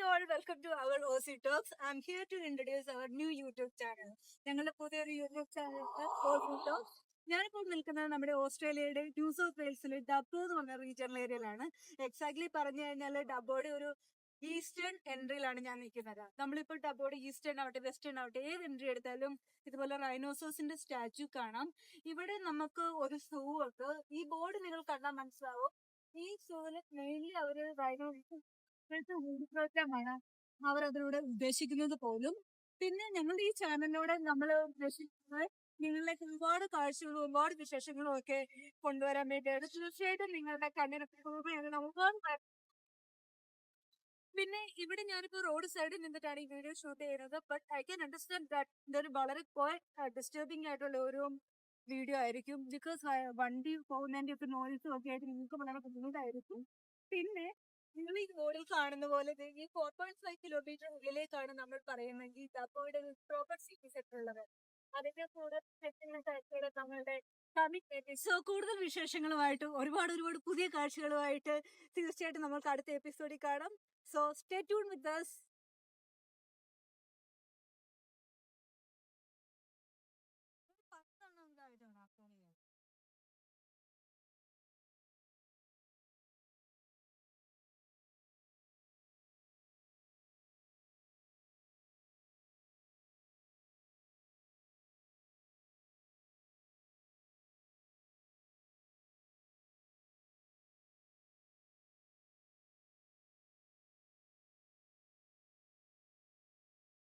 all, welcome to our OC Talks. I'm here to introduce our new YouTube channel. ഞങ്ങളുടെ പുതിയൊരു YouTube channel OC Talks. ഞാനിപ്പോൾ നിൽക്കുന്നത് നമ്മുടെ ഓസ്ട്രേലിയയുടെ ന്യൂ സൗത്ത് വെയിൽസിലെ ഡബ്ബോ എന്ന് പറഞ്ഞ റീജിയണൽ ഏരിയയിലാണ്. എക്സാക്ട്ലി പറഞ്ഞു കഴിഞ്ഞാൽ ഡബ്ബോയുടെ ഒരു ഈസ്റ്റേൺ എൻട്രിയിലാണ് ഞാൻ നിൽക്കുന്നത്. നമ്മളിപ്പോൾ ഡബ്ബോയുടെ ഈസ്റ്റേൺ ആവട്ടെ വെസ്റ്റേൺ ആവട്ടെ ഏത് എൻട്രി എടുത്താലും ഇതുപോലെ റൈനോസോസിന്റെ സ്റ്റാച്യു കാണാം. ഇവിടെ നമുക്ക് ഒരു സൂ ഉണ്ട്. ഈ ബോർഡ് നിങ്ങൾ കണ്ടാൽ മനസ്സിലാവും. ഈ സൂവിൽ മെയിൻലി അവർ റൈനോസോസ് പ്രോഗ്രാമാണ് അവർ അതിലൂടെ ഉദ്ദേശിക്കുന്നത് പോലും. പിന്നെ ഞങ്ങളുടെ ഈ ചാനലിലൂടെ നമ്മൾ ഉദ്ദേശിക്കുന്നത് നിങ്ങളിലേക്ക് ഒരുപാട് കാഴ്ചകളും ഒരുപാട് വിശേഷങ്ങളും ഒക്കെ കൊണ്ടുവരാൻ വേണ്ടിയാണ്. തീർച്ചയായിട്ടും നിങ്ങളുടെ കണ്ണിനൊക്കെ നമുക്ക്. പിന്നെ ഇവിടെ ഞാനിപ്പോ റോഡ് സൈഡിൽ നിന്നിട്ടാണ് ഈ വീഡിയോ ഷൂട്ട് ചെയ്യുന്നത്. But I can understand that ഇതൊരു വളരെ ഡിസ്റ്റർബിംഗ് ആയിട്ടുള്ള ഒരു വീഡിയോ ആയിരിക്കും. ബിക്കോസ് വണ്ടി പോകുന്നതിന്റെ ഒക്കെ നോയിസും ഒക്കെ ആയിട്ട് നിങ്ങൾക്ക് വളരെ ബുദ്ധിമുട്ടായിരിക്കും. പിന്നെ നിങ്ങൾ ഈ റോഡിൽ കാണുന്ന പോലെ ഈ 4.5 കിലോമീറ്റർ ഉള്ളിലേക്കാണ് നമ്മൾ പറയുന്നെങ്കിൽ ഡബ്ബോയുടെ പ്രോപ്പർ സിറ്റി സെറ്റ് ഉള്ളത്. അതിന്റെ കൂടെ നമ്മളുടെ കമ്മിറ്റ്മെന്റ്. സോ കൂടുതൽ വിശേഷങ്ങളുമായിട്ട് ഒരുപാട് പുതിയ കാഴ്ചകളുമായിട്ട് തീർച്ചയായിട്ടും നമുക്ക് അടുത്ത എപ്പിസോഡിൽ കാണാം. സോ സ്റ്റേ ട്യൂൺ വിത്ത് us.